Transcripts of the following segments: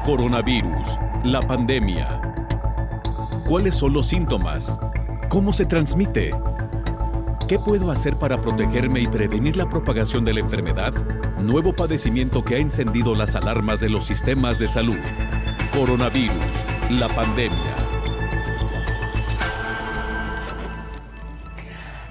Coronavirus, la pandemia. ¿Cuáles son los síntomas? ¿Cómo se transmite? ¿Qué puedo hacer para protegerme y prevenir la propagación de la enfermedad? Nuevo padecimiento que ha encendido las alarmas de los sistemas de salud. Coronavirus, la pandemia.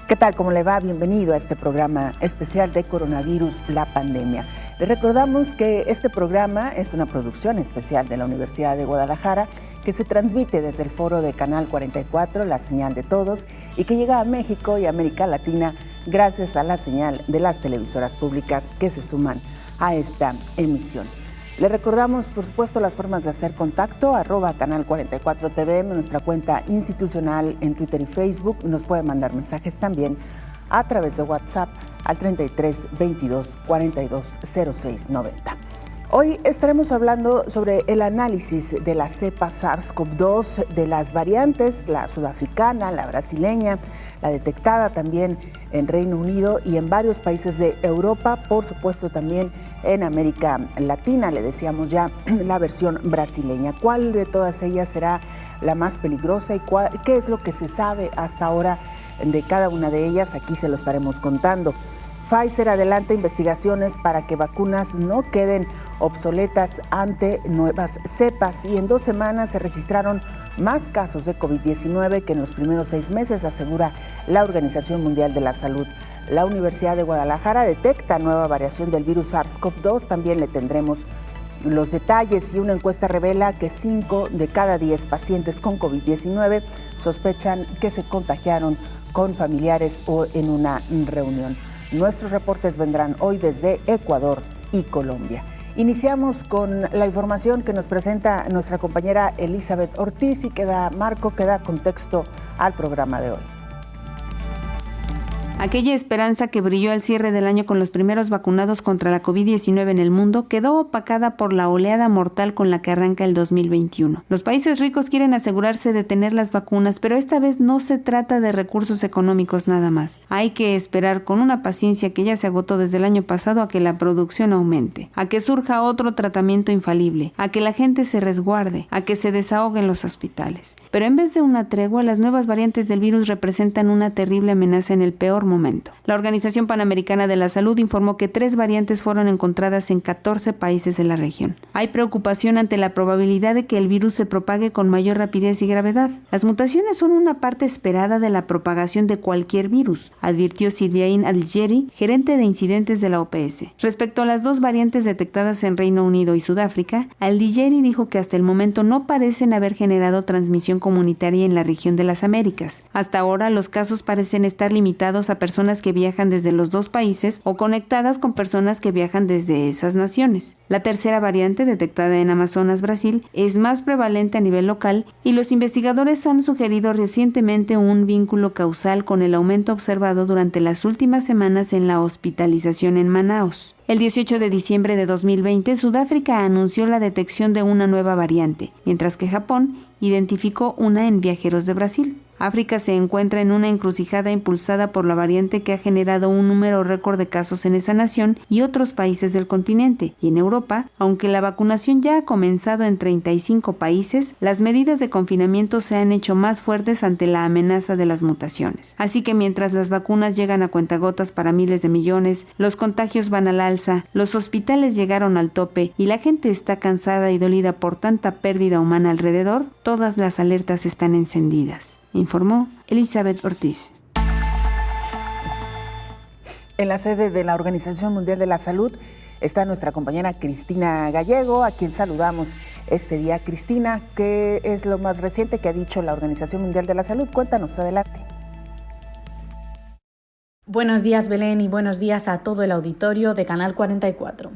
¿Qué tal? ¿Cómo le va? Bienvenido a este programa especial de Coronavirus, la pandemia. Les recordamos que este programa es una producción especial de la Universidad de Guadalajara que se transmite desde el foro de Canal 44, la señal de todos, y que llega a México y América Latina gracias a la señal de las televisoras públicas que se suman a esta emisión. Les recordamos, por supuesto, las formas de hacer contacto, @Canal 44 TV, nuestra cuenta institucional en Twitter y Facebook. Nos pueden mandar mensajes también a través de WhatsApp al 33 22 42 06 90. Hoy estaremos hablando sobre el análisis de la cepa SARS-CoV-2, de las variantes, la sudafricana, la brasileña, la detectada también en Reino Unido y en varios países de Europa, por supuesto también en América Latina. Le decíamos ya la versión brasileña. ¿Cuál de todas ellas será la más peligrosa y qué es lo que se sabe hasta ahora de cada una de ellas? Aquí se lo estaremos contando. Pfizer adelanta investigaciones para que vacunas no queden obsoletas ante nuevas cepas y en 2 semanas se registraron más casos de COVID-19 que en los primeros 6 meses, asegura la Organización Mundial de la Salud. La Universidad de Guadalajara detecta nueva variación del virus SARS-CoV-2, también le tendremos los detalles, y una encuesta revela que 5 de cada 10 pacientes con COVID-19 sospechan que se contagiaron con familiares o en una reunión. Nuestros reportes vendrán hoy desde Ecuador y Colombia. Iniciamos con la información que nos presenta nuestra compañera Elizabeth Ortiz y que da marco, que da contexto al programa de hoy. Aquella esperanza que brilló al cierre del año con los primeros vacunados contra la COVID-19 en el mundo quedó opacada por la oleada mortal con la que arranca el 2021. Los países ricos quieren asegurarse de tener las vacunas, pero esta vez no se trata de recursos económicos nada más. Hay que esperar con una paciencia que ya se agotó desde el año pasado a que la producción aumente, a que surja otro tratamiento infalible, a que la gente se resguarde, a que se desahoguen los hospitales. Pero en vez de una tregua, las nuevas variantes del virus representan una terrible amenaza en el peor momento. La Organización Panamericana de la Salud informó que 3 variantes fueron encontradas en 14 países de la región. Hay preocupación ante la probabilidad de que el virus se propague con mayor rapidez y gravedad. Las mutaciones son una parte esperada de la propagación de cualquier virus, advirtió Sylvain Algeri, gerente de incidentes de la OPS. Respecto a las 2 variantes detectadas en Reino Unido y Sudáfrica, Algeri dijo que hasta el momento no parecen haber generado transmisión comunitaria en la región de las Américas. Hasta ahora, los casos parecen estar limitados a personas que viajan desde los 2 países o conectadas con personas que viajan desde esas naciones. La tercera variante, detectada en Amazonas, Brasil, es más prevalente a nivel local y los investigadores han sugerido recientemente un vínculo causal con el aumento observado durante las últimas semanas en la hospitalización en Manaos. El 18 de diciembre de 2020, Sudáfrica anunció la detección de una nueva variante, mientras que Japón identificó una en viajeros de Brasil. África se encuentra en una encrucijada impulsada por la variante que ha generado un número récord de casos en esa nación y otros países del continente. Y en Europa, aunque la vacunación ya ha comenzado en 35 países, las medidas de confinamiento se han hecho más fuertes ante la amenaza de las mutaciones. Así que mientras las vacunas llegan a cuentagotas para miles de millones, los contagios van al alza, los hospitales llegaron al tope y la gente está cansada y dolida por tanta pérdida humana alrededor, todas las alertas están encendidas, informó Elizabeth Ortiz. En la sede de la Organización Mundial de la Salud está nuestra compañera Cristina Gallego, a quien saludamos este día. Cristina, ¿qué es lo más reciente que ha dicho la Organización Mundial de la Salud? Cuéntanos, adelante. Buenos días, Belén, y buenos días a todo el auditorio de Canal 44.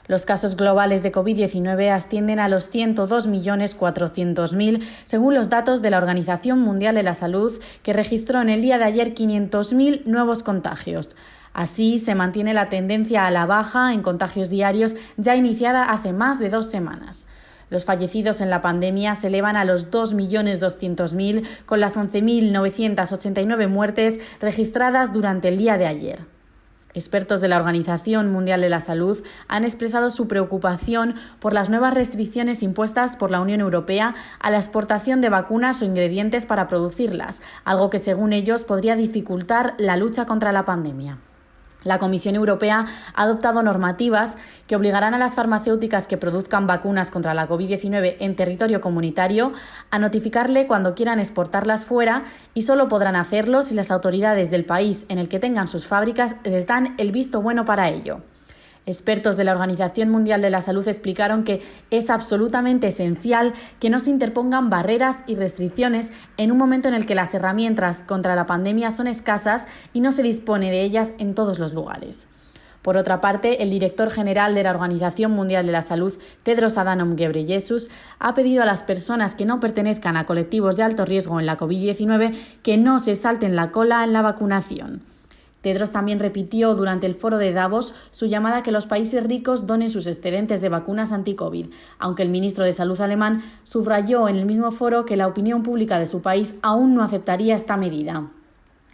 Los casos globales de COVID-19 ascienden a los 102.400.000, según los datos de la Organización Mundial de la Salud, que registró en el día de ayer 500.000 nuevos contagios. Así, se mantiene la tendencia a la baja en contagios diarios ya iniciada hace más de 2 semanas. Los fallecidos en la pandemia se elevan a los 2.200.000, con las 11.989 muertes registradas durante el día de ayer. Expertos de la Organización Mundial de la Salud han expresado su preocupación por las nuevas restricciones impuestas por la Unión Europea a la exportación de vacunas o ingredientes para producirlas, algo que según ellos podría dificultar la lucha contra la pandemia. La Comisión Europea ha adoptado normativas que obligarán a las farmacéuticas que produzcan vacunas contra la COVID-19 en territorio comunitario a notificarle cuando quieran exportarlas fuera y solo podrán hacerlo si las autoridades del país en el que tengan sus fábricas les dan el visto bueno para ello. Expertos de la Organización Mundial de la Salud explicaron que es absolutamente esencial que no se interpongan barreras y restricciones en un momento en el que las herramientas contra la pandemia son escasas y no se dispone de ellas en todos los lugares. Por otra parte, el director general de la Organización Mundial de la Salud, Tedros Adhanom Ghebreyesus, ha pedido a las personas que no pertenezcan a colectivos de alto riesgo en la COVID-19 que no se salten la cola en la vacunación. Tedros también repitió durante el foro de Davos su llamada a que los países ricos donen sus excedentes de vacunas anti-COVID, aunque el ministro de Salud alemán subrayó en el mismo foro que la opinión pública de su país aún no aceptaría esta medida.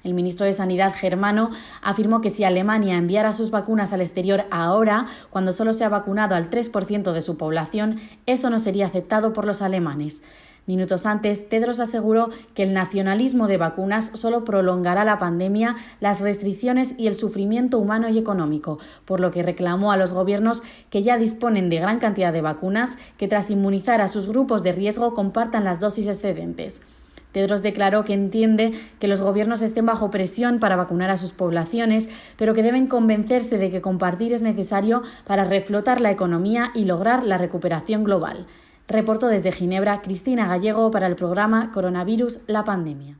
El ministro de Sanidad germano afirmó que si Alemania enviara sus vacunas al exterior ahora, cuando solo se ha vacunado al 3% de su población, eso no sería aceptado por los alemanes. Minutos antes, Tedros aseguró que el nacionalismo de vacunas solo prolongará la pandemia, las restricciones y el sufrimiento humano y económico, por lo que reclamó a los gobiernos que ya disponen de gran cantidad de vacunas que tras inmunizar a sus grupos de riesgo compartan las dosis excedentes. Tedros declaró que entiende que los gobiernos estén bajo presión para vacunar a sus poblaciones, pero que deben convencerse de que compartir es necesario para reflotar la economía y lograr la recuperación global. Reportó desde Ginebra Cristina Gallego para el programa Coronavirus, la pandemia.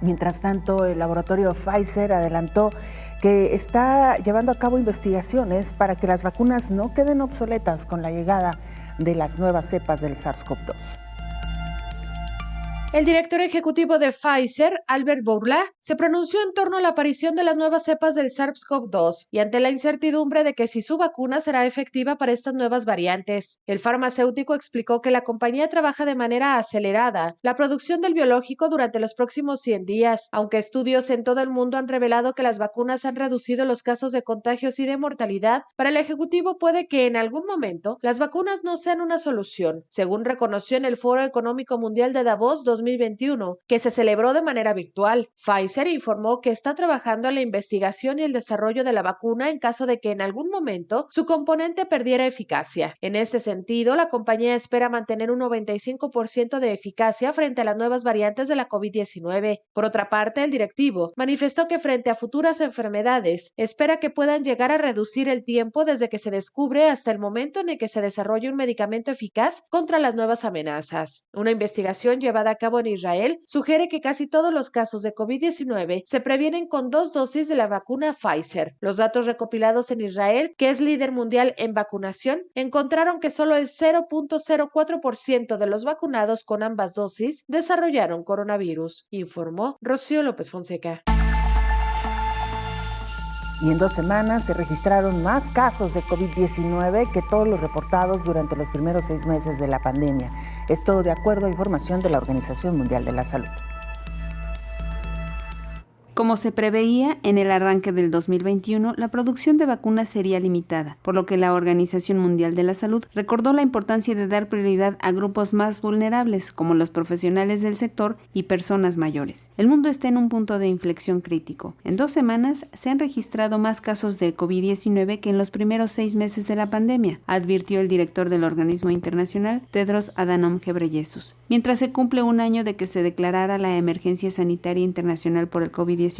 Mientras tanto, el laboratorio Pfizer adelantó que está llevando a cabo investigaciones para que las vacunas no queden obsoletas con la llegada de las nuevas cepas del SARS-CoV-2. El director ejecutivo de Pfizer, Albert Bourla, se pronunció en torno a la aparición de las nuevas cepas del SARS-CoV-2 y ante la incertidumbre de que si su vacuna será efectiva para estas nuevas variantes. El farmacéutico explicó que la compañía trabaja de manera acelerada la producción del biológico durante los próximos 100 días, aunque estudios en todo el mundo han revelado que las vacunas han reducido los casos de contagios y de mortalidad. Para el ejecutivo puede que en algún momento las vacunas no sean una solución, según reconoció en el Foro Económico Mundial de Davos 2021, que se celebró de manera virtual. Pfizer informó que está trabajando en la investigación y el desarrollo de la vacuna en caso de que en algún momento su componente perdiera eficacia. En este sentido, la compañía espera mantener un 95% de eficacia frente a las nuevas variantes de la COVID-19. Por otra parte, el directivo manifestó que frente a futuras enfermedades, espera que puedan llegar a reducir el tiempo desde que se descubre hasta el momento en el que se desarrolle un medicamento eficaz contra las nuevas amenazas. Una investigación llevada a cabo en Israel sugiere que casi todos los casos de COVID-19 se previenen con 2 dosis de la vacuna Pfizer. Los datos recopilados en Israel, que es líder mundial en vacunación, encontraron que solo el 0.04% de los vacunados con ambas dosis desarrollaron coronavirus, informó Rocío López Fonseca. Y en 2 semanas se registraron más casos de COVID-19 que todos los reportados durante los primeros 6 meses de la pandemia. Es todo de acuerdo a información de la Organización Mundial de la Salud. Como se preveía, en el arranque del 2021, la producción de vacunas sería limitada, por lo que la Organización Mundial de la Salud recordó la importancia de dar prioridad a grupos más vulnerables, como los profesionales del sector y personas mayores. El mundo está en un punto de inflexión crítico. En 2 semanas se han registrado más casos de COVID-19 que en los primeros 6 meses de la pandemia, advirtió el director del organismo internacional, Tedros Adhanom Ghebreyesus. Mientras se cumple 1 año de que se declarara la emergencia sanitaria internacional por el COVID-19,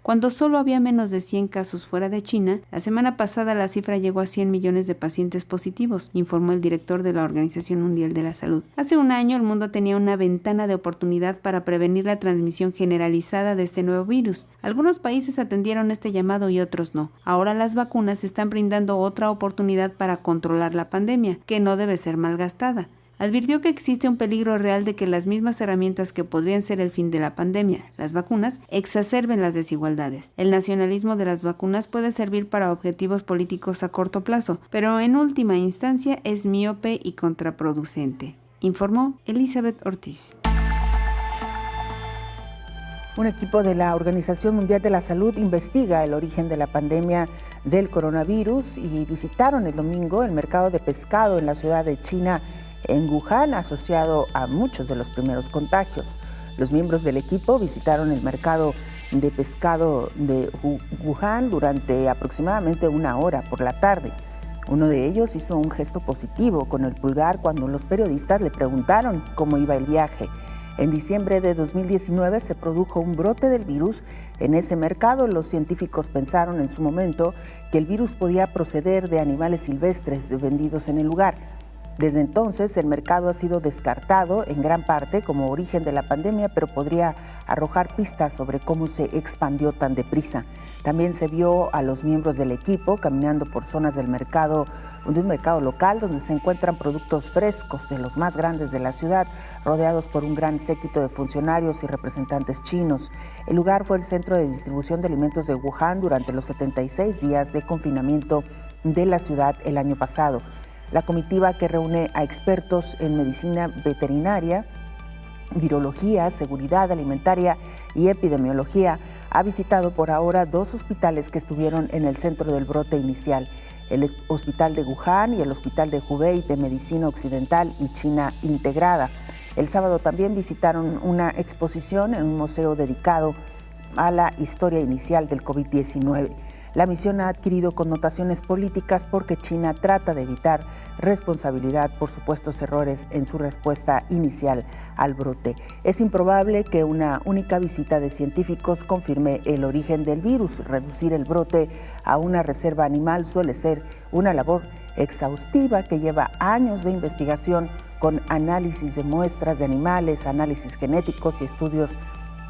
cuando solo había menos de 100 casos fuera de China, la semana pasada la cifra llegó a 100 millones de pacientes positivos, informó el director de la Organización Mundial de la Salud. Hace 1 año el mundo tenía una ventana de oportunidad para prevenir la transmisión generalizada de este nuevo virus. Algunos países atendieron este llamado y otros no. Ahora las vacunas están brindando otra oportunidad para controlar la pandemia, que no debe ser malgastada. Advirtió que existe un peligro real de que las mismas herramientas que podrían ser el fin de la pandemia, las vacunas, exacerben las desigualdades. El nacionalismo de las vacunas puede servir para objetivos políticos a corto plazo, pero en última instancia es miope y contraproducente, informó Elizabeth Ortiz. Un equipo de la Organización Mundial de la Salud investiga el origen de la pandemia del coronavirus y visitaron el domingo el mercado de pescado en la ciudad de China, en Wuhan, asociado a muchos de los primeros contagios. Los miembros del equipo visitaron el mercado de pescado de Wuhan durante aproximadamente 1 hora por la tarde. Uno de ellos hizo un gesto positivo con el pulgar cuando los periodistas le preguntaron cómo iba el viaje. En diciembre de 2019 se produjo un brote del virus en ese mercado. Los científicos pensaron en su momento que el virus podía proceder de animales silvestres vendidos en el lugar. Desde entonces, el mercado ha sido descartado en gran parte como origen de la pandemia, pero podría arrojar pistas sobre cómo se expandió tan deprisa. También se vio a los miembros del equipo caminando por zonas de un mercado local donde se encuentran productos frescos de los más grandes de la ciudad, rodeados por un gran séquito de funcionarios y representantes chinos. El lugar fue el centro de distribución de alimentos de Wuhan durante los 76 días de confinamiento de la ciudad el año pasado. La comitiva, que reúne a expertos en medicina veterinaria, virología, seguridad alimentaria y epidemiología, ha visitado por ahora 2 hospitales que estuvieron en el centro del brote inicial: el Hospital de Wuhan y el Hospital de Hubei de Medicina Occidental y China Integrada. El sábado también visitaron una exposición en un museo dedicado a la historia inicial del COVID-19. La misión ha adquirido connotaciones políticas porque China trata de evitar responsabilidad por supuestos errores en su respuesta inicial al brote. Es improbable que una única visita de científicos confirme el origen del virus. Reducir el brote a una reserva animal suele ser una labor exhaustiva que lleva años de investigación con análisis de muestras de animales, análisis genéticos y estudios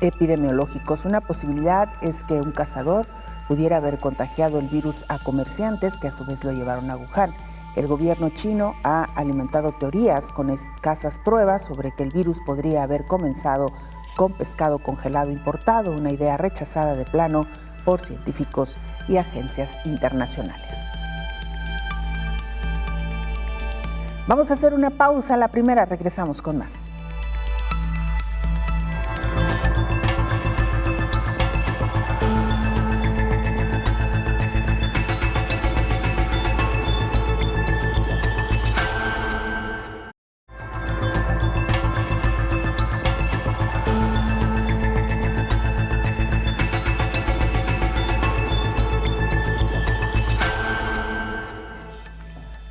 epidemiológicos. Una posibilidad es que un cazador pudiera haber contagiado el virus a comerciantes que a su vez lo llevaron a Wuhan. El gobierno chino ha alimentado teorías con escasas pruebas sobre que el virus podría haber comenzado con pescado congelado importado, una idea rechazada de plano por científicos y agencias internacionales. Vamos a hacer una pausa, la primera, regresamos con más.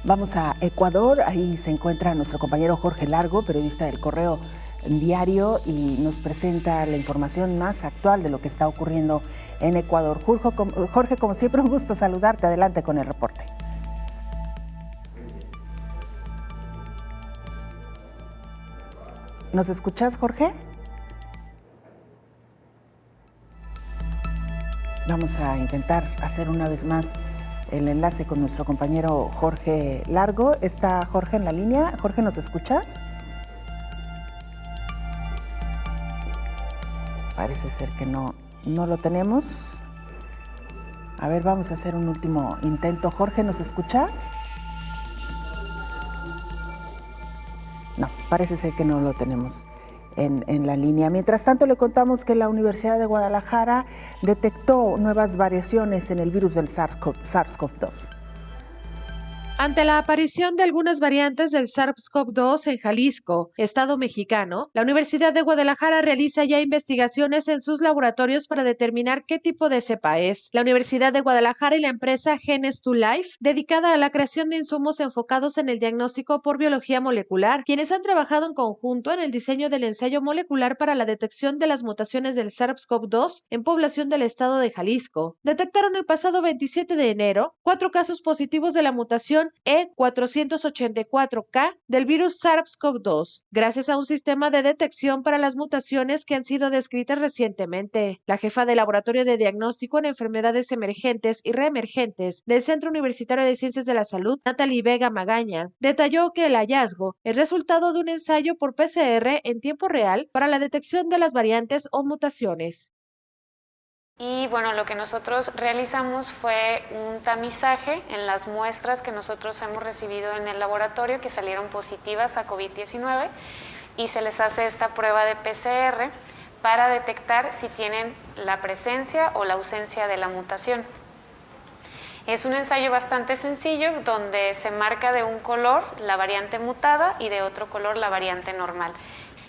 Vamos a Ecuador, ahí se encuentra nuestro compañero Jorge Largo, periodista del Correo Diario, y nos presenta la información más actual de lo que está ocurriendo en Ecuador. Jorge, como siempre, un gusto saludarte. Adelante con el reporte. ¿Nos escuchas, Jorge? Vamos a intentar hacer una vez más el enlace con nuestro compañero Jorge Largo. ¿Está Jorge en la línea? Jorge, ¿nos escuchas? Parece ser que no lo tenemos. A ver, vamos a hacer un último intento. Jorge, ¿nos escuchas? No, parece ser que no lo tenemos en la línea. Mientras tanto, le contamos que la Universidad de Guadalajara detectó nuevas variaciones en el virus del SARS-CoV-2. Ante la aparición de algunas variantes del SARS-CoV-2 en Jalisco, estado mexicano, la Universidad de Guadalajara realiza ya investigaciones en sus laboratorios para determinar qué tipo de cepa es. La Universidad de Guadalajara y la empresa Genes2Life, dedicada a la creación de insumos enfocados en el diagnóstico por biología molecular, quienes han trabajado en conjunto en el diseño del ensayo molecular para la detección de las mutaciones del SARS-CoV-2 en población del estado de Jalisco, detectaron el pasado 27 de enero 4 casos positivos de la mutación E484K del virus SARS-CoV-2, gracias a un sistema de detección para las mutaciones que han sido descritas recientemente. La jefa del Laboratorio de Diagnóstico en Enfermedades Emergentes y Reemergentes del Centro Universitario de Ciencias de la Salud, Natalie Vega Magaña, detalló que el hallazgo es resultado de un ensayo por PCR en tiempo real para la detección de las variantes o mutaciones. Y bueno, lo que nosotros realizamos fue un tamizaje en las muestras que nosotros hemos recibido en el laboratorio que salieron positivas a COVID-19 y se les hace esta prueba de PCR para detectar si tienen la presencia o la ausencia de la mutación. Es un ensayo bastante sencillo donde se marca de un color la variante mutada y de otro color la variante normal.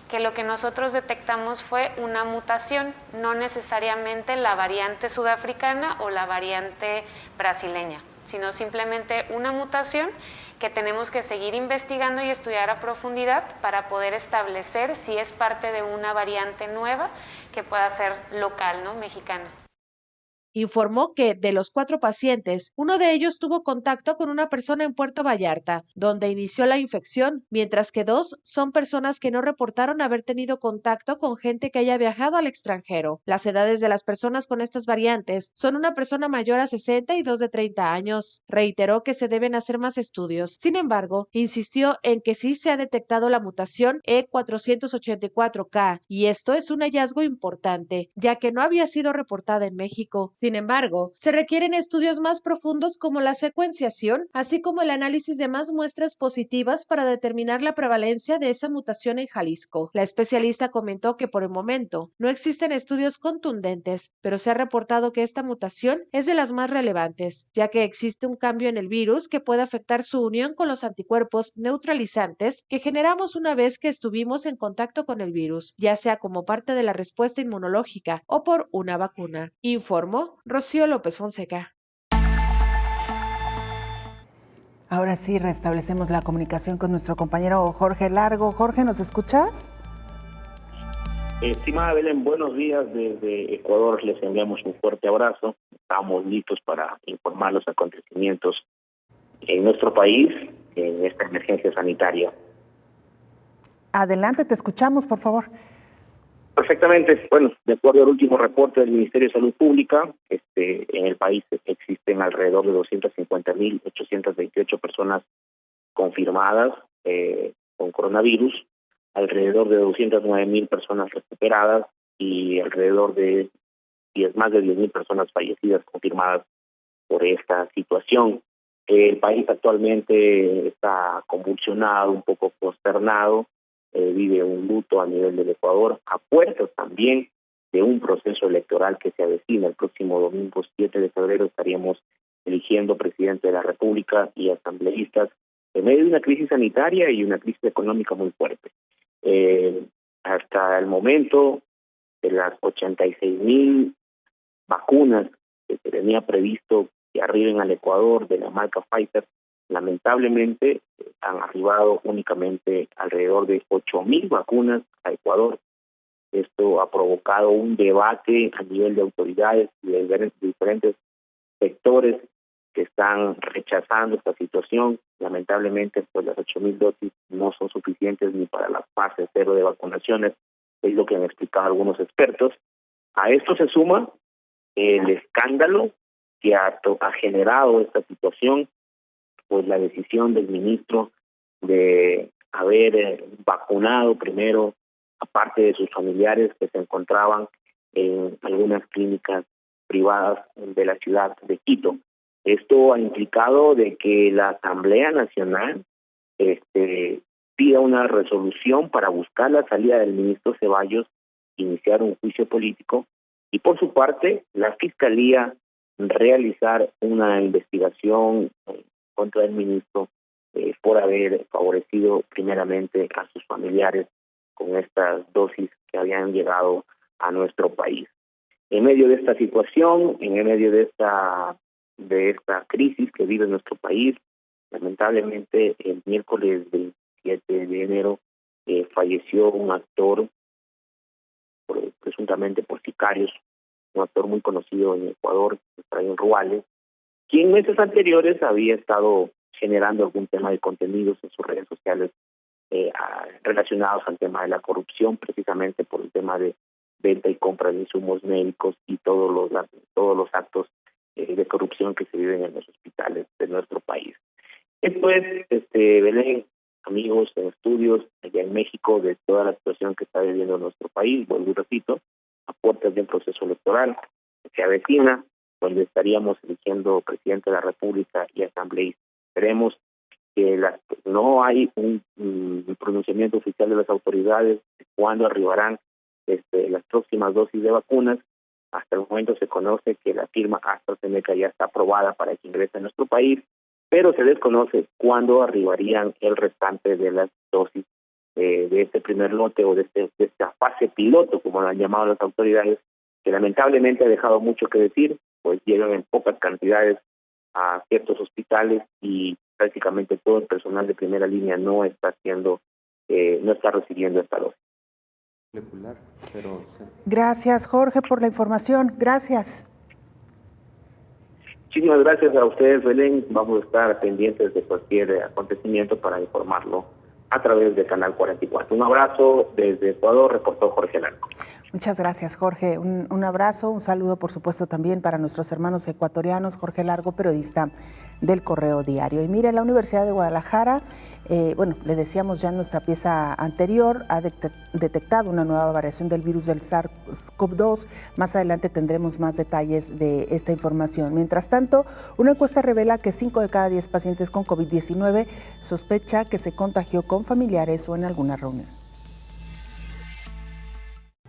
Que lo que nosotros detectamos fue una mutación, no necesariamente la variante sudafricana o la variante brasileña, sino simplemente una mutación que tenemos que seguir investigando y estudiar a profundidad para poder establecer si es parte de una variante nueva que pueda ser local, ¿no? Mexicana. Informó que de los 4 pacientes, uno de ellos tuvo contacto con una persona en Puerto Vallarta, donde inició la infección, mientras que 2 son personas que no reportaron haber tenido contacto con gente que haya viajado al extranjero. Las edades de las personas con estas variantes son una persona mayor a 60 y 2 de 30 años. Reiteró que se deben hacer más estudios. Sin embargo, insistió en que sí se ha detectado la mutación E484K, y esto es un hallazgo importante, ya que no había sido reportada en México. Sin embargo, se requieren estudios más profundos como la secuenciación, así como el análisis de más muestras positivas para determinar la prevalencia de esa mutación en Jalisco. La especialista comentó que por el momento no existen estudios contundentes, pero se ha reportado que esta mutación es de las más relevantes, ya que existe un cambio en el virus que puede afectar su unión con los anticuerpos neutralizantes que generamos una vez que estuvimos en contacto con el virus, ya sea como parte de la respuesta inmunológica o por una vacuna, informó Rocío López Fonseca. Ahora sí, restablecemos la comunicación con nuestro compañero Jorge Largo. Jorge, ¿nos escuchas? Estimada Belén, buenos días desde Ecuador. Les enviamos un fuerte abrazo. Estamos listos para informar los acontecimientos en nuestro país en esta emergencia sanitaria. Adelante, te escuchamos, por favor. Perfectamente. Bueno, de acuerdo al último reporte del Ministerio de Salud Pública, en el país existen alrededor de 250.828 personas confirmadas con coronavirus, alrededor de 209.000 personas recuperadas y alrededor de más de 10.000 personas fallecidas confirmadas por esta situación. El país actualmente está convulsionado, un poco consternado, vive un luto a nivel del Ecuador, a puertas también de un proceso electoral que se avecina. El próximo domingo 7 de febrero estaríamos eligiendo presidente de la República y asambleístas en medio de una crisis sanitaria y una crisis económica muy fuerte. Hasta el momento, de las 86.000 vacunas que se tenía previsto que arriben al Ecuador de la marca Pfizer, lamentablemente han arribado únicamente alrededor de 8.000 vacunas a Ecuador. Esto ha provocado un debate a nivel de autoridades y de diferentes sectores que están rechazando esta situación. Lamentablemente, pues las 8.000 dosis no son suficientes ni para la fase 0 de vacunaciones, es lo que han explicado algunos expertos. A esto se suma el escándalo que ha generado esta situación, pues la decisión del ministro de haber vacunado primero a parte de sus familiares que se encontraban en algunas clínicas privadas de la ciudad de Quito. Esto ha implicado de que la Asamblea Nacional pida una resolución para buscar la salida del ministro Ceballos, iniciar un juicio político y por su parte la Fiscalía realizar una investigación contra el ministro por haber favorecido primeramente a sus familiares con estas dosis que habían llegado a nuestro país. En medio de esta situación, en medio de esta crisis que vive nuestro país, lamentablemente el miércoles 27 de enero falleció un actor, presuntamente por sicarios, un actor muy conocido en Ecuador, Efraín Ruales, quien meses anteriores había estado generando algún tema de contenidos en sus redes sociales relacionados al tema de la corrupción, precisamente por el tema de venta y compra de insumos médicos y todos los actos de corrupción que se viven en los hospitales de nuestro país. Esto es, Belén, amigos en estudios allá en México, de toda la situación que está viviendo nuestro país, vuelvo y repito, a puertas de un proceso electoral que se avecina, donde estaríamos eligiendo presidente de la República y asambleístas. Esperemos que no hay un pronunciamiento oficial de las autoridades de cuándo arribarán las próximas dosis de vacunas. Hasta el momento se conoce que la firma AstraZeneca ya está aprobada para que ingrese a nuestro país, pero se desconoce cuándo arribarían el restante de las dosis de este primer lote o de esta fase piloto, como lo han llamado las autoridades, que lamentablemente ha dejado mucho que decir, pues llegan en pocas cantidades a ciertos hospitales y prácticamente todo el personal de primera línea no está recibiendo esta dosis. Gracias, Jorge, por la información. Gracias. Muchísimas gracias a ustedes, Belén. Vamos a estar pendientes de cualquier acontecimiento para informarlo a través de Canal 44. Un abrazo desde Ecuador, reportó Jorge Largo. Muchas gracias, Jorge. Un abrazo, un saludo, por supuesto, también para nuestros hermanos ecuatorianos. Jorge Largo, periodista del Correo Diario. Y mire, la Universidad de Guadalajara, le decíamos ya en nuestra pieza anterior, ha detectado una nueva variación del virus del SARS-CoV-2. Más adelante tendremos más detalles de esta información. Mientras tanto, una encuesta revela que 5 de cada 10 pacientes con COVID-19 sospecha que se contagió con familiares o en alguna reunión.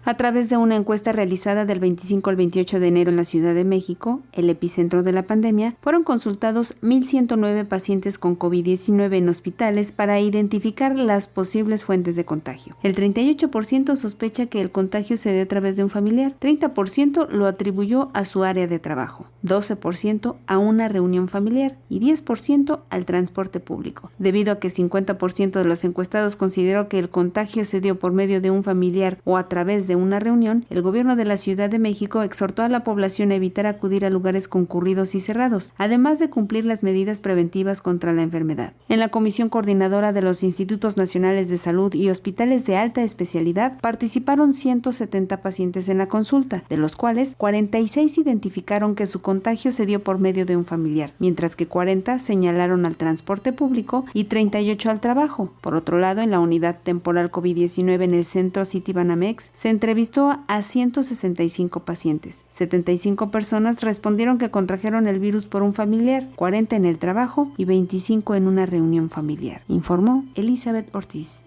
A través de una encuesta realizada del 25 al 28 de enero en la Ciudad de México, el epicentro de la pandemia, fueron consultados 1.109 pacientes con COVID-19 en hospitales para identificar las posibles fuentes de contagio. El 38% sospecha que el contagio se dé a través de un familiar, 30% lo atribuyó a su área de trabajo, 12% a una reunión familiar y 10% al transporte público. Debido a que 50% de los encuestados consideró que el contagio se dio por medio de un familiar o a través de una reunión, el gobierno de la Ciudad de México exhortó a la población a evitar acudir a lugares concurridos y cerrados, además de cumplir las medidas preventivas contra la enfermedad. En la Comisión Coordinadora de los Institutos Nacionales de Salud y Hospitales de Alta Especialidad participaron 170 pacientes en la consulta, de los cuales 46 identificaron que su contagio se dio por medio de un familiar, mientras que 40 señalaron al transporte público y 38 al trabajo. Por otro lado, en la unidad temporal COVID-19 en el centro Citibanamex se entrevistó a 165 pacientes. 75 personas respondieron que contrajeron el virus por un familiar, 40 en el trabajo y 25 en una reunión familiar, informó Elizabeth Ortiz.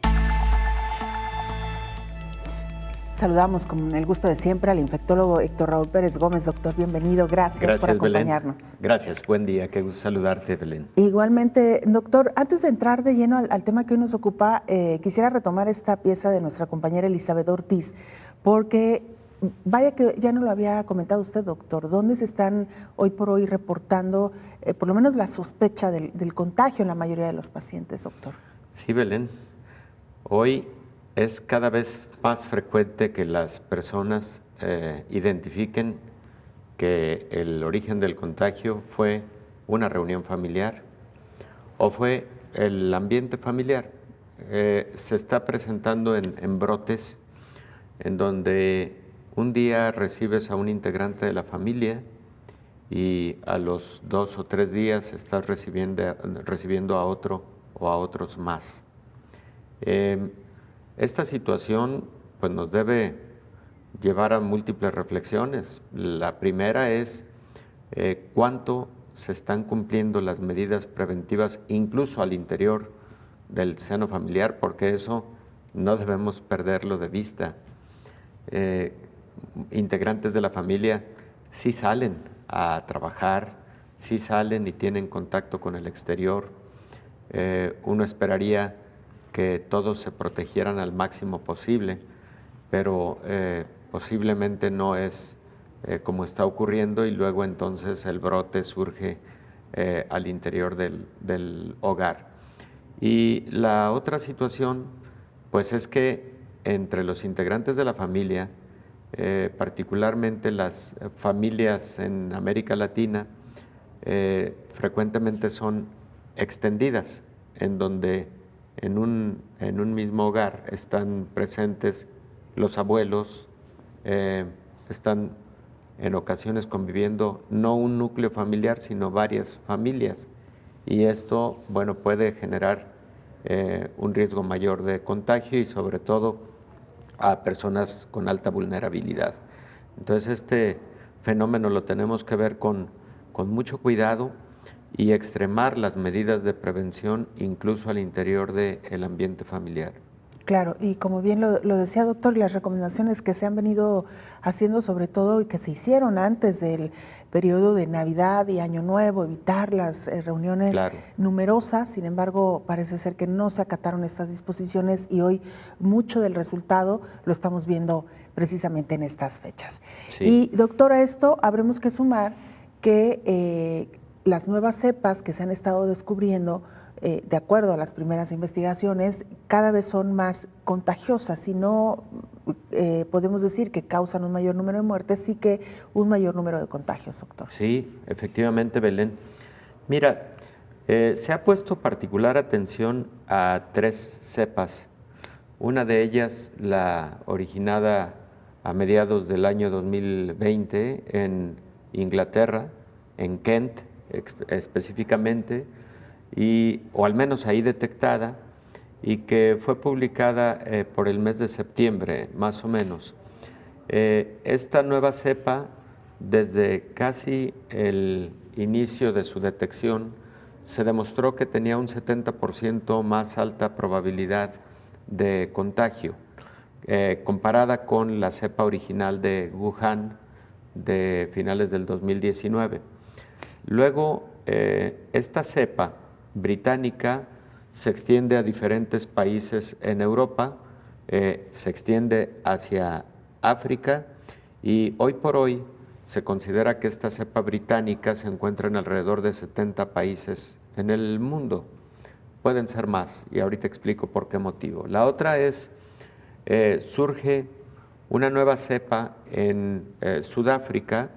Saludamos con el gusto de siempre al infectólogo Héctor Raúl Pérez Gómez. Doctor, bienvenido. Gracias por acompañarnos. Belén. Gracias, buen día. Qué gusto saludarte, Belén. Igualmente, doctor, antes de entrar de lleno al tema que hoy nos ocupa, quisiera retomar esta pieza de nuestra compañera Elizabeth Ortiz, porque vaya que ya no lo había comentado usted, doctor. ¿Dónde se están hoy por hoy reportando por lo menos la sospecha del contagio en la mayoría de los pacientes, doctor? Sí, Belén. Hoy es cada vez más frecuente que las personas identifiquen que el origen del contagio fue una reunión familiar o fue el ambiente familiar. Se está presentando en brotes en donde un día recibes a un integrante de la familia y a los 2 o 3 días estás recibiendo a otro o a otros más. Esta situación pues, nos debe llevar a múltiples reflexiones. La primera es cuánto se están cumpliendo las medidas preventivas incluso al interior del seno familiar, porque eso no debemos perderlo de vista. Integrantes de la familia sí salen a trabajar, sí salen y tienen contacto con el exterior. Uno esperaría que todos se protegieran al máximo posible, pero posiblemente no es como está ocurriendo y luego entonces el brote surge al interior del hogar. Y la otra situación, pues es que entre los integrantes de la familia, particularmente las familias en América Latina, frecuentemente son extendidas, en donde en un mismo hogar están presentes los abuelos, están en ocasiones conviviendo no un núcleo familiar, sino varias familias. Y esto, bueno, puede generar un riesgo mayor de contagio y sobre todo a personas con alta vulnerabilidad. Entonces este fenómeno lo tenemos que ver con mucho cuidado y extremar las medidas de prevención incluso al interior del ambiente familiar. Claro, y como bien lo decía, doctor, las recomendaciones que se han venido haciendo, sobre todo, y que se hicieron antes del periodo de Navidad y Año Nuevo, evitar las reuniones numerosas. Sin embargo, parece ser que no se acataron estas disposiciones y hoy mucho del resultado lo estamos viendo precisamente en estas fechas. Sí. Y doctor, a esto habremos que sumar que las nuevas cepas que se han estado descubriendo, de acuerdo a las primeras investigaciones, cada vez son más contagiosas. Si no podemos decir que causan un mayor número de muertes, sí que un mayor número de contagios, doctor. Sí, efectivamente, Belén. Mira, se ha puesto particular atención a 3 cepas. Una de ellas, la originada a mediados del año 2020 en Inglaterra, en Kent específicamente, o al menos ahí detectada, y que fue publicada por el mes de septiembre, más o menos. Esta nueva cepa, desde casi el inicio de su detección, se demostró que tenía un 70% más alta probabilidad de contagio, comparada con la cepa original de Wuhan de finales del 2019. Luego, esta cepa británica se extiende a diferentes países en Europa, se extiende hacia África y hoy por hoy se considera que esta cepa británica se encuentra en alrededor de 70 países en el mundo. Pueden ser más y ahorita explico por qué motivo. La otra es, surge una nueva cepa en Sudáfrica,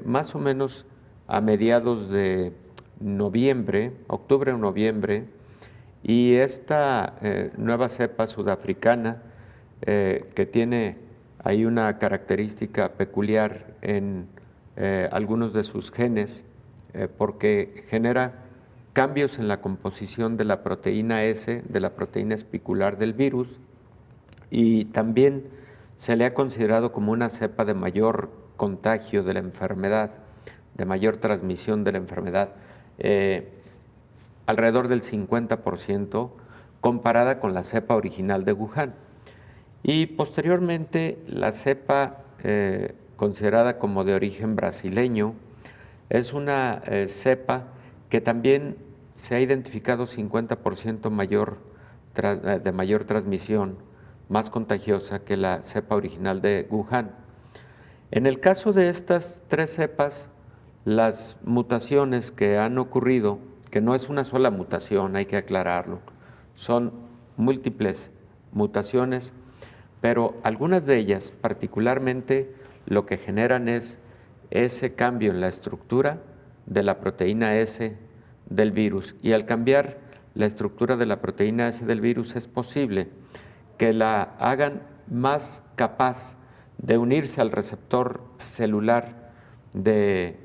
más o menos a mediados de noviembre, octubre o noviembre, y esta nueva cepa sudafricana, que tiene ahí una característica peculiar en algunos de sus genes, porque genera cambios en la composición de la proteína S, de la proteína espicular del virus, y también se le ha considerado como una cepa de mayor contagio de la enfermedad, de mayor transmisión de la enfermedad, alrededor del 50%, comparada con la cepa original de Wuhan. Y posteriormente la cepa considerada como de origen brasileño es una cepa que también se ha identificado 50% de mayor transmisión, más contagiosa que la cepa original de Wuhan. En el caso de estas 3 cepas, las mutaciones que han ocurrido, que no es una sola mutación, hay que aclararlo, son múltiples mutaciones, pero algunas de ellas particularmente lo que generan es ese cambio en la estructura de la proteína S del virus, y al cambiar la estructura de la proteína S del virus es posible que la hagan más capaz de unirse al receptor celular de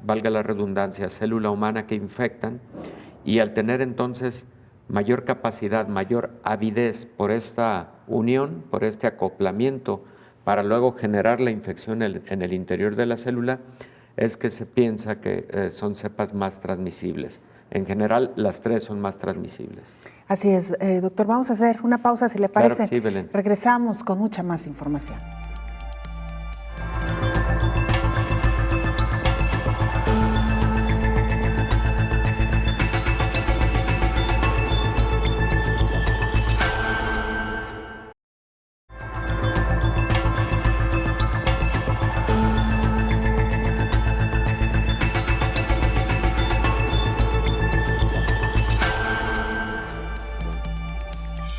valga la redundancia, célula humana que infectan, y al tener entonces mayor capacidad, mayor avidez por esta unión, por este acoplamiento, para luego generar la infección en el interior de la célula, es que se piensa que son cepas más transmisibles. En general, las 3 son más transmisibles. Así es, doctor. Vamos a hacer una pausa, si le parece. Claro que sí, Belén. Regresamos con mucha más información.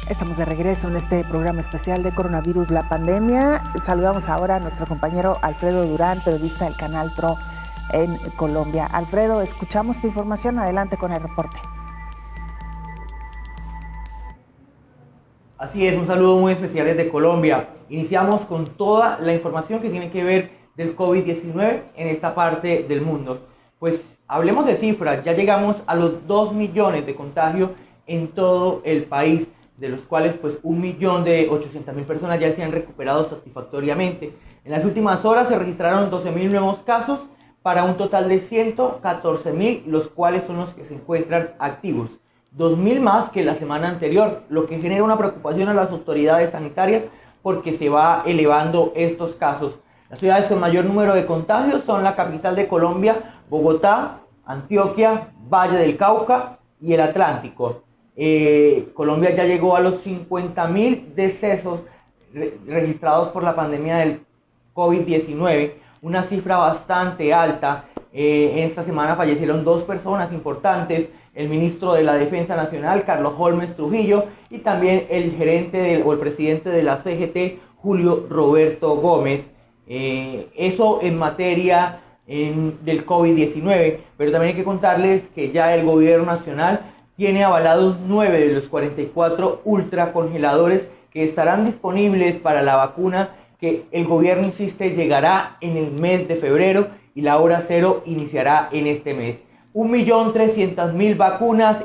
Estamos de regreso en este programa especial de coronavirus, la pandemia. Saludamos ahora a nuestro compañero Alfredo Durán, periodista del Canal Tro en Colombia. Alfredo, escuchamos tu información. Adelante con el reporte. Así es, un saludo muy especial desde Colombia. Iniciamos con toda la información que tiene que ver del COVID-19 en esta parte del mundo. Pues hablemos de cifras, ya llegamos a los 2 millones de contagios en todo el país, de los cuales pues 1.800.000 personas ya se han recuperado satisfactoriamente. En las últimas horas se registraron 12.000 nuevos casos para un total de 114.000, los cuales son los que se encuentran activos. 2.000 más que la semana anterior, lo que genera una preocupación a las autoridades sanitarias porque se va elevando estos casos. Las ciudades con mayor número de contagios son la capital de Colombia, Bogotá, Antioquia, Valle del Cauca y el Atlántico. Colombia ya llegó a los 50.000 decesos registrados por la pandemia del COVID-19, una cifra bastante alta. En esta semana fallecieron 2 personas importantes, el ministro de la Defensa Nacional, Carlos Holmes Trujillo, y también el gerente o el presidente de la CGT, Julio Roberto Gómez. Eso en materia del COVID-19, pero también hay que contarles que ya el gobierno nacional tiene avalados 9 de los 44 ultracongeladores que estarán disponibles para la vacuna que el gobierno insiste llegará en el mes de febrero y la hora cero iniciará en este mes. 1.300.000 vacunas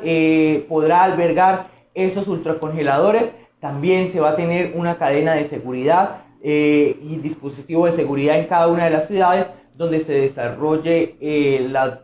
podrá albergar esos ultracongeladores. También se va a tener una cadena de seguridad y dispositivo de seguridad en cada una de las ciudades donde se desarrolle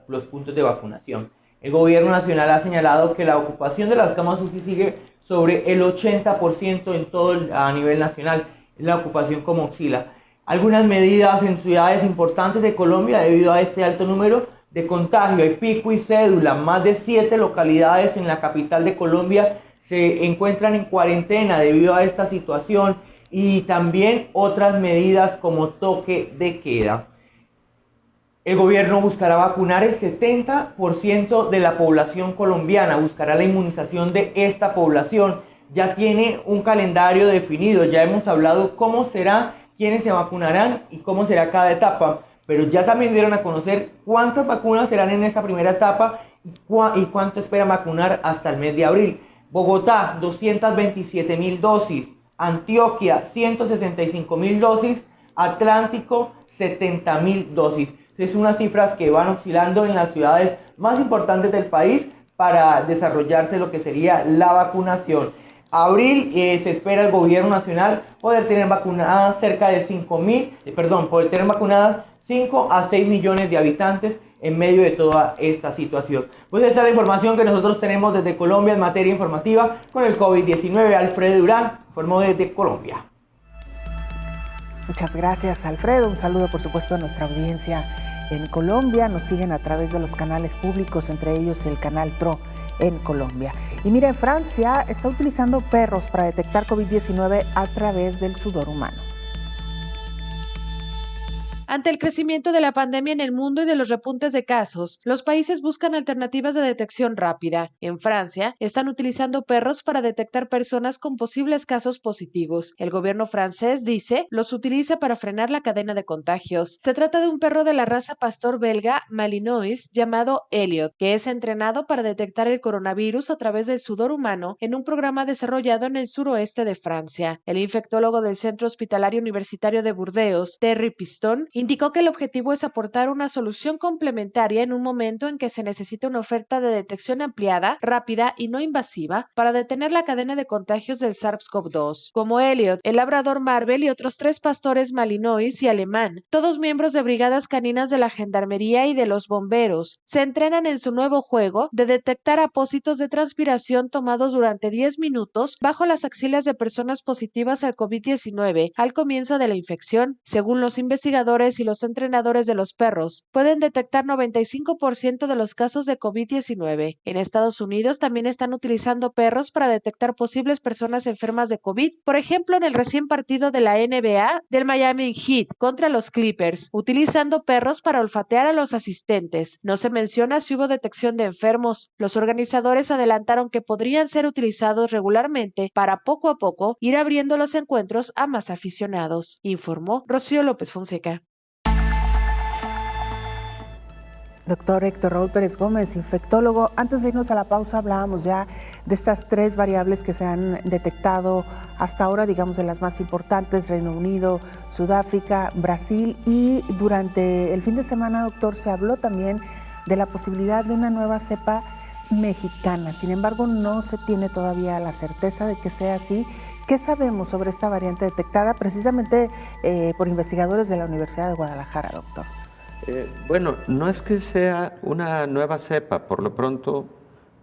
los puntos de vacunación. El gobierno nacional ha señalado que la ocupación de las camas UCI sigue sobre el 80% en todo a nivel nacional, la ocupación como oscila. Algunas medidas en ciudades importantes de Colombia debido a este alto número de contagio. Hay pico y cédula, más de 7 localidades en la capital de Colombia se encuentran en cuarentena debido a esta situación y también otras medidas como toque de queda. El gobierno buscará vacunar el 70% de la población colombiana, buscará la inmunización de esta población. Ya tiene un calendario definido, ya hemos hablado cómo será, quiénes se vacunarán y cómo será cada etapa, pero ya también dieron a conocer cuántas vacunas serán en esta primera etapa y cuánto esperan vacunar hasta el mes de abril. Bogotá, 227.000 dosis, Antioquia, 165.000 dosis, Atlántico, 70.000 dosis. Es unas cifras que van oscilando en las ciudades más importantes del país para desarrollarse lo que sería la vacunación. Abril se espera el gobierno nacional poder tener vacunadas cerca de 5 a 6 millones de habitantes en medio de toda esta situación. Pues esa es la información que nosotros tenemos desde Colombia en materia informativa con el COVID-19. Alfredo Durán informó desde Colombia. Muchas gracias, Alfredo. Un saludo, por supuesto, a nuestra audiencia en Colombia. Nos siguen a través de los canales públicos, entre ellos el Canal Tro en Colombia. Y mira, Francia está utilizando perros para detectar COVID-19 a través del sudor humano. Ante el crecimiento de la pandemia en el mundo y de los repuntes de casos, los países buscan alternativas de detección rápida. En Francia, están utilizando perros para detectar personas con posibles casos positivos. El gobierno francés dice los utiliza para frenar la cadena de contagios. Se trata de un perro de la raza pastor belga Malinois llamado Elliot, que es entrenado para detectar el coronavirus a través del sudor humano en un programa desarrollado en el suroeste de Francia. El infectólogo del Centro Hospitalario Universitario de Burdeos, Thierry Piston, indicó que el objetivo es aportar una solución complementaria en un momento en que se necesita una oferta de detección ampliada, rápida y no invasiva para detener la cadena de contagios del SARS-CoV-2. Como Elliot, el labrador Marvel y otros 3 pastores malinois y alemán, todos miembros de brigadas caninas de la gendarmería y de los bomberos, se entrenan en su nuevo juego de detectar apósitos de transpiración tomados durante 10 minutos bajo las axilas de personas positivas al COVID-19 al comienzo de la infección. Según los investigadores y los entrenadores de los perros, pueden detectar 95% de los casos de COVID-19. En Estados Unidos también están utilizando perros para detectar posibles personas enfermas de COVID, por ejemplo en el recién partido de la NBA del Miami Heat contra los Clippers, utilizando perros para olfatear a los asistentes. No se menciona si hubo detección de enfermos. Los organizadores adelantaron que podrían ser utilizados regularmente para poco a poco ir abriendo los encuentros a más aficionados, informó Rocío López Fonseca. Doctor Héctor Raúl Pérez Gómez, infectólogo. Antes de irnos a la pausa hablábamos ya de estas 3 variables que se han detectado hasta ahora, digamos de las más importantes, Reino Unido, Sudáfrica, Brasil, y durante el fin de semana, doctor, se habló también de la posibilidad de una nueva cepa mexicana. Sin embargo, no se tiene todavía la certeza de que sea así. ¿Qué sabemos sobre esta variante detectada precisamente por investigadores de la Universidad de Guadalajara, doctor? Bueno, no es que sea una nueva cepa, por lo pronto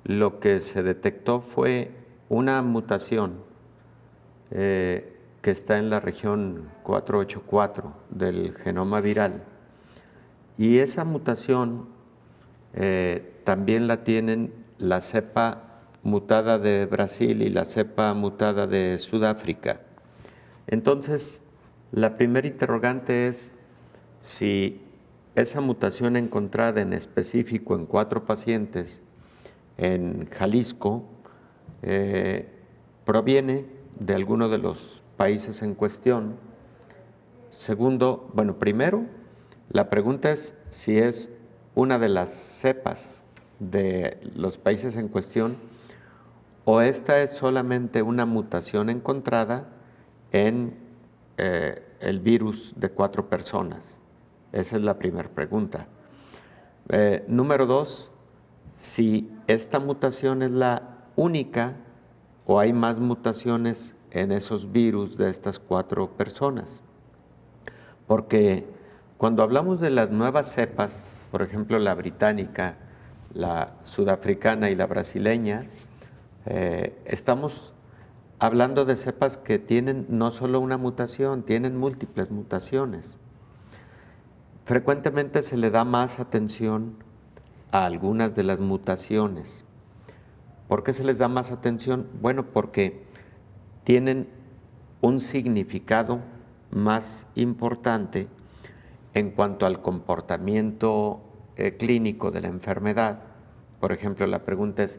lo que se detectó fue una mutación que está en la región 484 del genoma viral. Y esa mutación también la tienen la cepa mutada de Brasil y la cepa mutada de Sudáfrica. Entonces, la primera interrogante es si esa mutación encontrada en específico en 4 pacientes en Jalisco proviene de alguno de los países en cuestión. Segundo, bueno, primero, la pregunta es si es una de las cepas de los países en cuestión o esta es solamente una mutación encontrada en el virus de 4 personas. Esa es la primera pregunta. Número 2, si esta mutación es la única o hay más mutaciones en esos virus de estas 4 personas. Porque cuando hablamos de las nuevas cepas, por ejemplo la británica, la sudafricana y la brasileña, estamos hablando de cepas que tienen no solo una mutación, tienen múltiples mutaciones. Frecuentemente se le da más atención a algunas de las mutaciones. ¿Por qué se les da más atención? Bueno, porque tienen un significado más importante en cuanto al comportamiento clínico de la enfermedad. Por ejemplo, la pregunta es,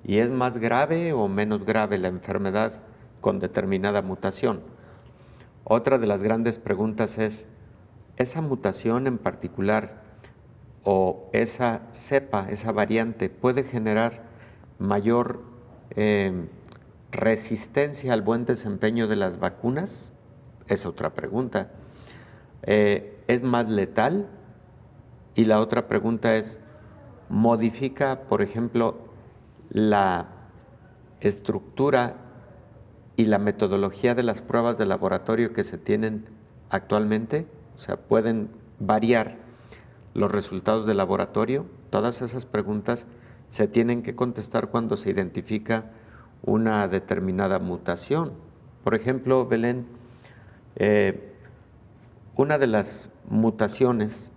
¿y es más grave o menos grave la enfermedad con determinada mutación? Otra de las grandes preguntas es, ¿esa mutación en particular o esa cepa, esa variante, puede generar mayor resistencia al buen desempeño de las vacunas? Es otra pregunta. ¿Es más letal? Y la otra pregunta es, ¿modifica, por ejemplo, la estructura y la metodología de las pruebas de laboratorio que se tienen actualmente? O sea, ¿pueden variar los resultados de laboratorio? Todas esas preguntas se tienen que contestar cuando se identifica una determinada mutación. Por ejemplo, Belén, una de las mutaciones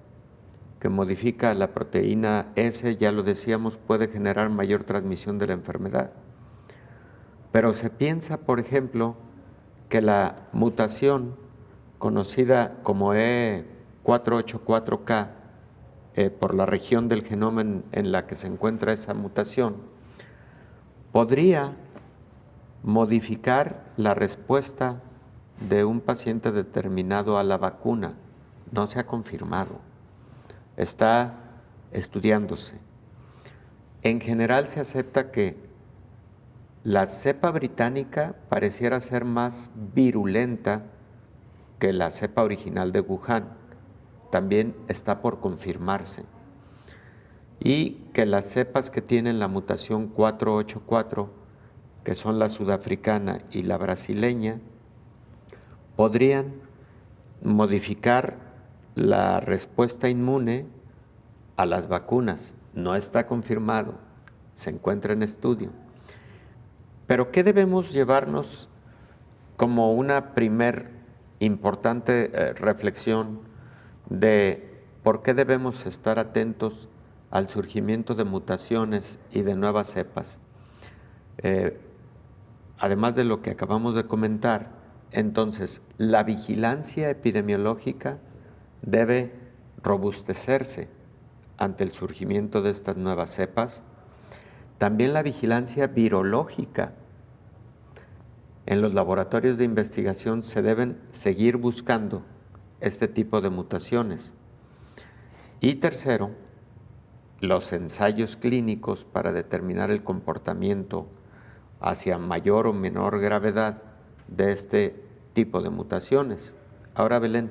que modifica la proteína S, ya lo decíamos, puede generar mayor transmisión de la enfermedad. Pero se piensa, por ejemplo, que la mutación conocida como E484K, por la región del genoma en la que se encuentra esa mutación, podría modificar la respuesta de un paciente determinado a la vacuna. No se ha confirmado, está estudiándose. En general se acepta que la cepa británica pareciera ser más virulenta que la cepa original de Wuhan. También está por confirmarse. Y que las cepas que tienen la mutación 484, que son la sudafricana y la brasileña, podrían modificar la respuesta inmune a las vacunas. No está confirmado, se encuentra en estudio. Pero ¿qué debemos llevarnos como una primer importante reflexión de por qué debemos estar atentos al surgimiento de mutaciones y de nuevas cepas? Además de lo que acabamos de comentar, entonces la vigilancia epidemiológica debe robustecerse ante el surgimiento de estas nuevas cepas. También la vigilancia virológica. En los laboratorios de investigación se deben seguir buscando este tipo de mutaciones. Y tercero, los ensayos clínicos para determinar el comportamiento hacia mayor o menor gravedad de este tipo de mutaciones. Ahora, Belén,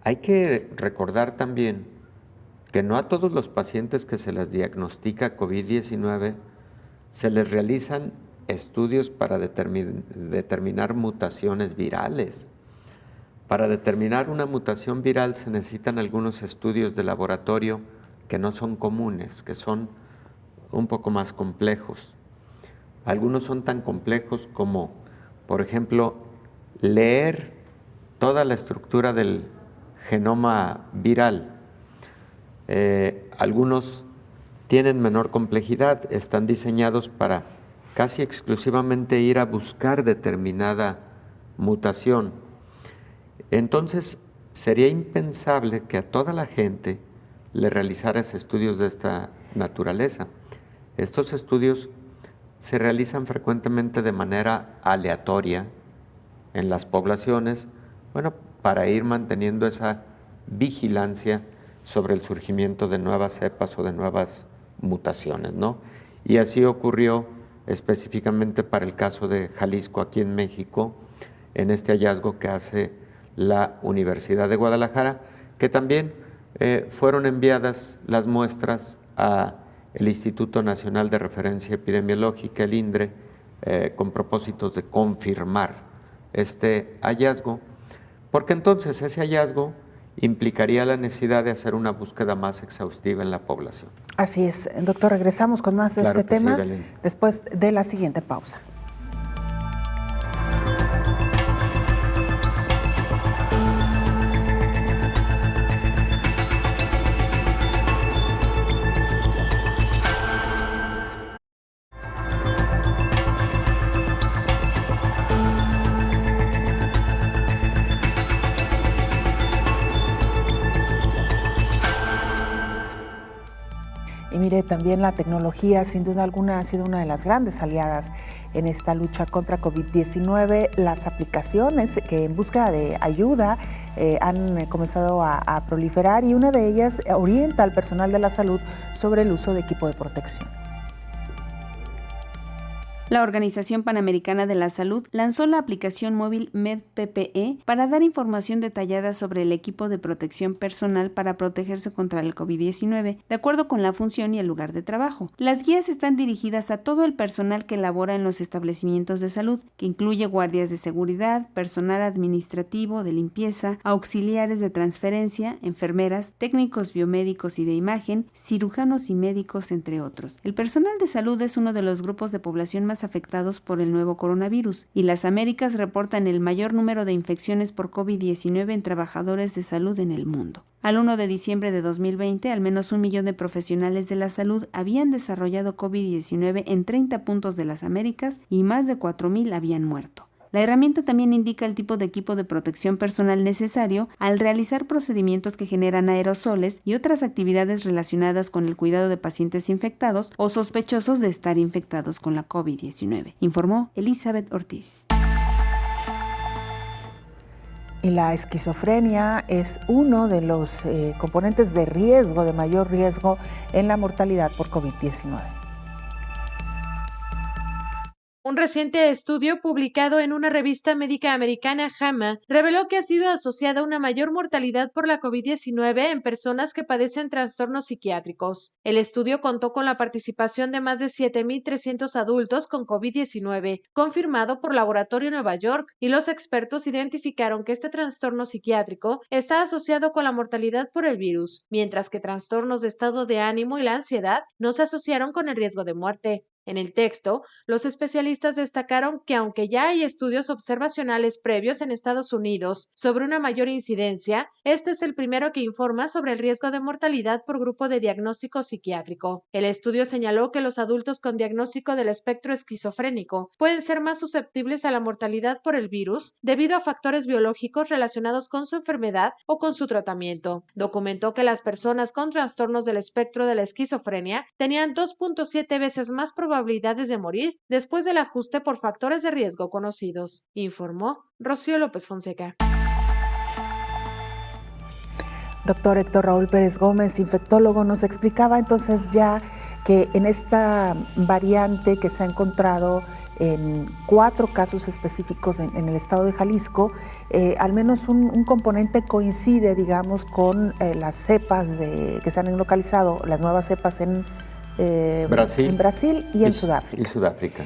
hay que recordar también que no a todos los pacientes que se les diagnostica COVID-19 se les realizan estudios para determinar mutaciones virales. Para determinar una mutación viral se necesitan algunos estudios de laboratorio que no son comunes, que son un poco más complejos. Algunos son tan complejos como, por ejemplo, leer toda la estructura del genoma viral. Algunos tienen menor complejidad, están diseñados para casi exclusivamente ir a buscar determinada mutación. Entonces, sería impensable que a toda la gente le realizaras estudios de esta naturaleza. Estos estudios se realizan frecuentemente de manera aleatoria en las poblaciones, bueno, para ir manteniendo esa vigilancia sobre el surgimiento de nuevas cepas o de nuevas mutaciones, ¿no? Y así ocurrió específicamente para el caso de Jalisco, aquí en México, en este hallazgo que hace la Universidad de Guadalajara, que también fueron enviadas las muestras a el Instituto Nacional de Referencia Epidemiológica, el INDRE, con propósitos de confirmar este hallazgo, porque entonces ese hallazgo implicaría la necesidad de hacer una búsqueda más exhaustiva en la población. Así es. Doctor, regresamos con más de Claro este tema sí, después de la siguiente pausa. Y mire, también la tecnología, sin duda alguna, ha sido una de las grandes aliadas en esta lucha contra COVID-19. Las aplicaciones que en búsqueda de ayuda han comenzado a proliferar, y una de ellas orienta al personal de la salud sobre el uso de equipo de protección. La Organización Panamericana de la Salud lanzó la aplicación móvil MedPPE para dar información detallada sobre el equipo de protección personal para protegerse contra el COVID-19, de acuerdo con la función y el lugar de trabajo. Las guías están dirigidas a todo el personal que labora en los establecimientos de salud, que incluye guardias de seguridad, personal administrativo, de limpieza, auxiliares de transferencia, enfermeras, técnicos biomédicos y de imagen, cirujanos y médicos, entre otros. El personal de salud es uno de los grupos de población más afectados por el nuevo coronavirus, y las Américas reportan el mayor número de infecciones por COVID-19 en trabajadores de salud en el mundo. Al 1 de diciembre de 2020, al menos 1 millón de profesionales de la salud habían desarrollado COVID-19 en 30 puntos de las Américas y más de 4,000 habían muerto. La herramienta también indica el tipo de equipo de protección personal necesario al realizar procedimientos que generan aerosoles y otras actividades relacionadas con el cuidado de pacientes infectados o sospechosos de estar infectados con la COVID-19, informó Elizabeth Ortiz. Y la esquizofrenia es uno de los componentes de riesgo, de mayor riesgo en la mortalidad por COVID-19. Un reciente estudio publicado en una revista médica americana, JAMA, reveló que ha sido asociada a una mayor mortalidad por la COVID-19 en personas que padecen trastornos psiquiátricos. El estudio contó con la participación de más de 7,300 adultos con COVID-19, confirmado por Laboratorio Nueva York, y los expertos identificaron que este trastorno psiquiátrico está asociado con la mortalidad por el virus, mientras que trastornos de estado de ánimo y la ansiedad no se asociaron con el riesgo de muerte. En el texto, los especialistas destacaron que aunque ya hay estudios observacionales previos en Estados Unidos sobre una mayor incidencia, este es el primero que informa sobre el riesgo de mortalidad por grupo de diagnóstico psiquiátrico. El estudio señaló que los adultos con diagnóstico del espectro esquizofrénico pueden ser más susceptibles a la mortalidad por el virus debido a factores biológicos relacionados con su enfermedad o con su tratamiento. Documentó que las personas con trastornos del espectro de la esquizofrenia tenían 2.7 veces más probabilidades de morir después del ajuste por factores de riesgo conocidos, informó Rocío López Fonseca. Doctor Héctor Raúl Pérez Gómez, infectólogo, nos explicaba entonces ya que en esta variante que se ha encontrado en 4 casos específicos en el estado de Jalisco, al menos un componente coincide, digamos, con las cepas que se han localizado, las nuevas cepas en Brasil y en Sudáfrica.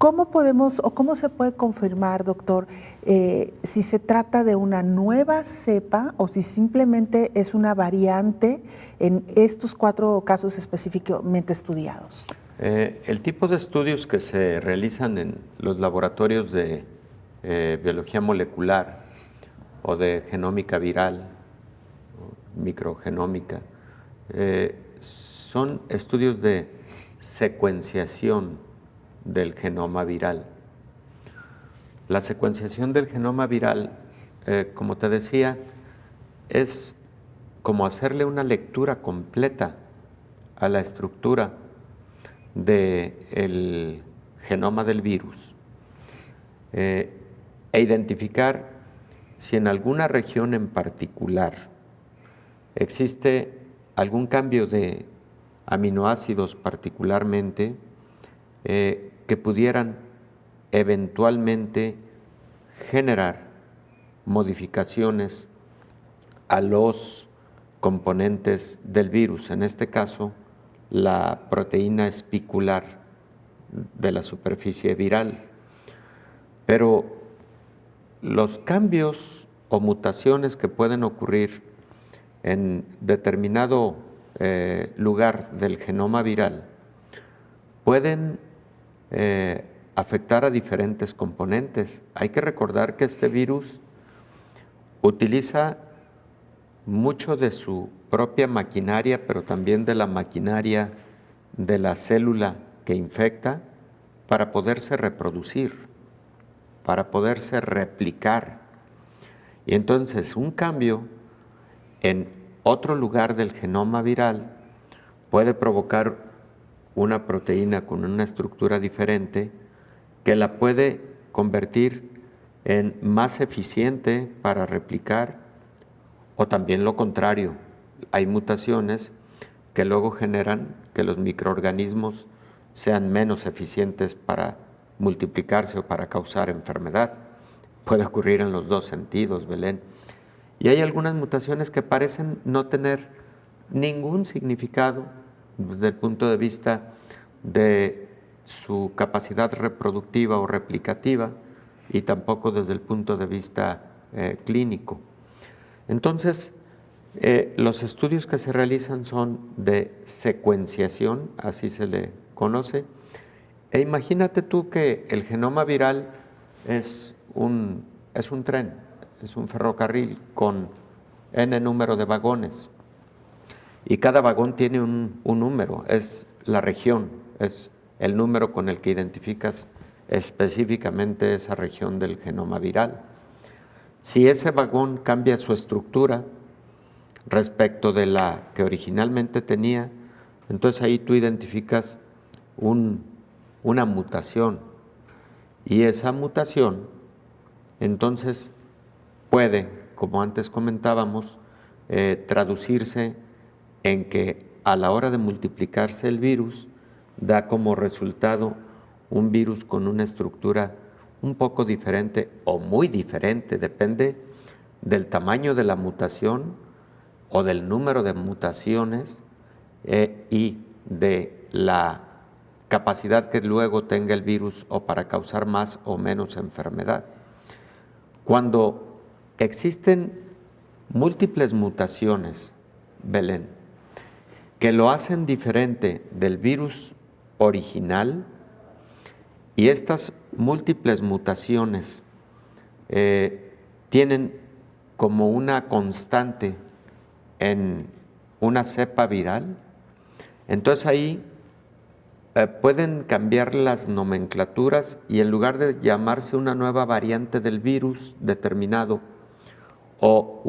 ¿Cómo podemos o cómo se puede confirmar, doctor, si se trata de una nueva cepa o si simplemente es una variante en estos 4 casos específicamente estudiados? El tipo de estudios que se realizan en los laboratorios de biología molecular o de genómica viral, microgenómica, son estudios de secuenciación del genoma viral. La secuenciación del genoma viral, como te decía, es como hacerle una lectura completa a la estructura del genoma del virus e identificar si en alguna región en particular existe algún cambio de aminoácidos particularmente que pudieran eventualmente generar modificaciones a los componentes del virus, en este caso la proteína espicular de la superficie viral. Pero los cambios o mutaciones que pueden ocurrir en determinado lugar del genoma viral pueden afectar a diferentes componentes. Hay que recordar que este virus utiliza mucho de su propia maquinaria, pero también de la maquinaria de la célula que infecta para poderse reproducir, para poderse replicar. Y entonces un cambio en otro lugar del genoma viral puede provocar una proteína con una estructura diferente que la puede convertir en más eficiente para replicar, o también lo contrario. Hay mutaciones que luego generan que los microorganismos sean menos eficientes para multiplicarse o para causar enfermedad. Puede ocurrir en los 2 sentidos, Belén. Y hay algunas mutaciones que parecen no tener ningún significado desde el punto de vista de su capacidad reproductiva o replicativa y tampoco desde el punto de vista clínico. Entonces, los estudios que se realizan son de secuenciación, así se le conoce, e imagínate tú que el genoma viral es un tren, es un ferrocarril con n número de vagones. Y cada vagón tiene un número, es la región, es el número con el que identificas específicamente esa región del genoma viral. Si ese vagón cambia su estructura respecto de la que originalmente tenía, entonces ahí tú identificas una mutación. Y esa mutación, entonces, puede, como antes comentábamos, traducirse en que a la hora de multiplicarse el virus, da como resultado un virus con una estructura un poco diferente o muy diferente, depende del tamaño de la mutación o del número de mutaciones y de la capacidad que luego tenga el virus o para causar más o menos enfermedad. Cuando existen múltiples mutaciones, Belén, que lo hacen diferente del virus original, y estas múltiples mutaciones tienen como una constante en una cepa viral, entonces ahí pueden cambiar las nomenclaturas y en lugar de llamarse una nueva variante del virus determinado o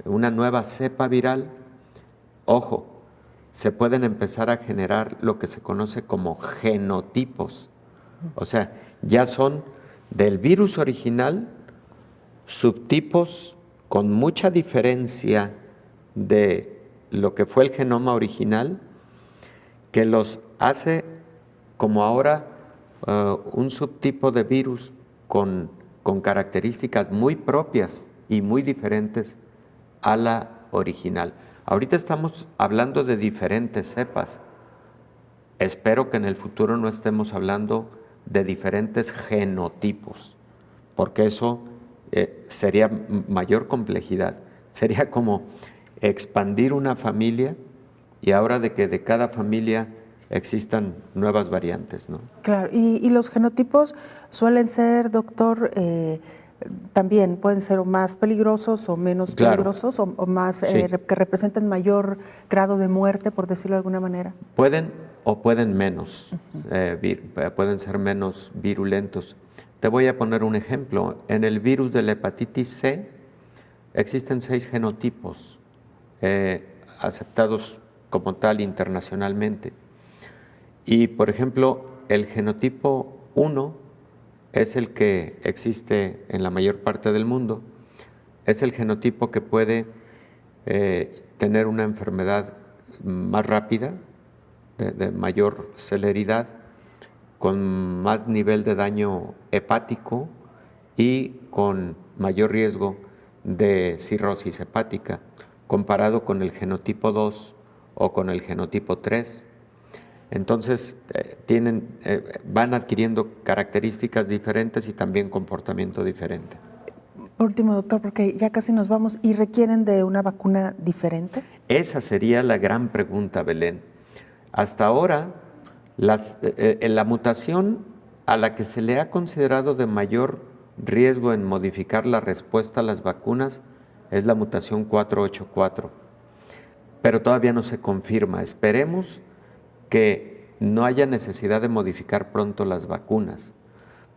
una nueva cepa viral, ojo, se pueden empezar a generar lo que se conoce como genotipos. O sea, ya son del virus original subtipos con mucha diferencia de lo que fue el genoma original, que los hace como ahora un subtipo de virus con características muy propias y muy diferentes a la original. Ahorita estamos hablando de diferentes cepas. espero que en el futuro no estemos hablando de diferentes genotipos, porque eso sería mayor complejidad. Sería como expandir una familia y ahora de que de cada familia existan nuevas variantes, ¿no? Claro, y los genotipos suelen ser, doctor, también pueden ser o más peligrosos o menos peligrosos, o más que representen mayor grado de muerte, por decirlo de alguna manera. Pueden o pueden menos, pueden ser menos virulentos. Te voy a poner un ejemplo. En el virus de la hepatitis C existen 6 genotipos aceptados como tal internacionalmente. Y, por ejemplo, el genotipo 1 es el que existe en la mayor parte del mundo. Es el genotipo que puede tener una enfermedad más rápida, de mayor celeridad, con más nivel de daño hepático y con mayor riesgo de cirrosis hepática, comparado con el genotipo 2 o con el genotipo 3. Entonces, van adquiriendo características diferentes y también comportamiento diferente. Por último, doctor, porque ya casi nos vamos, ¿y requieren de una vacuna diferente? Esa sería la gran pregunta, Belén. Hasta ahora, la mutación a la que se le ha considerado de mayor riesgo en modificar la respuesta a las vacunas es la mutación 484, pero todavía no se confirma. Esperemos que no haya necesidad de modificar pronto las vacunas.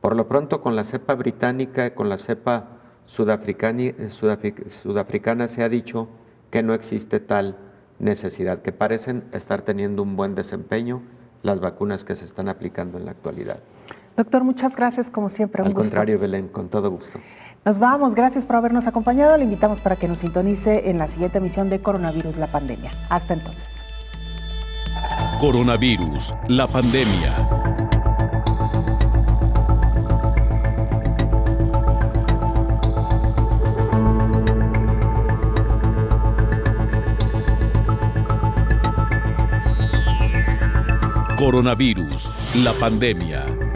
Por lo pronto, con la cepa británica y con la cepa sudafricana se ha dicho que no existe tal necesidad, que parecen estar teniendo un buen desempeño las vacunas que se están aplicando en la actualidad. Doctor, muchas gracias, como siempre. Al contrario, Belén, con todo gusto. Nos vamos, gracias por habernos acompañado. Le invitamos para que nos sintonice en la siguiente emisión de Coronavirus, la pandemia. Hasta entonces. Coronavirus, la pandemia. Coronavirus, la pandemia.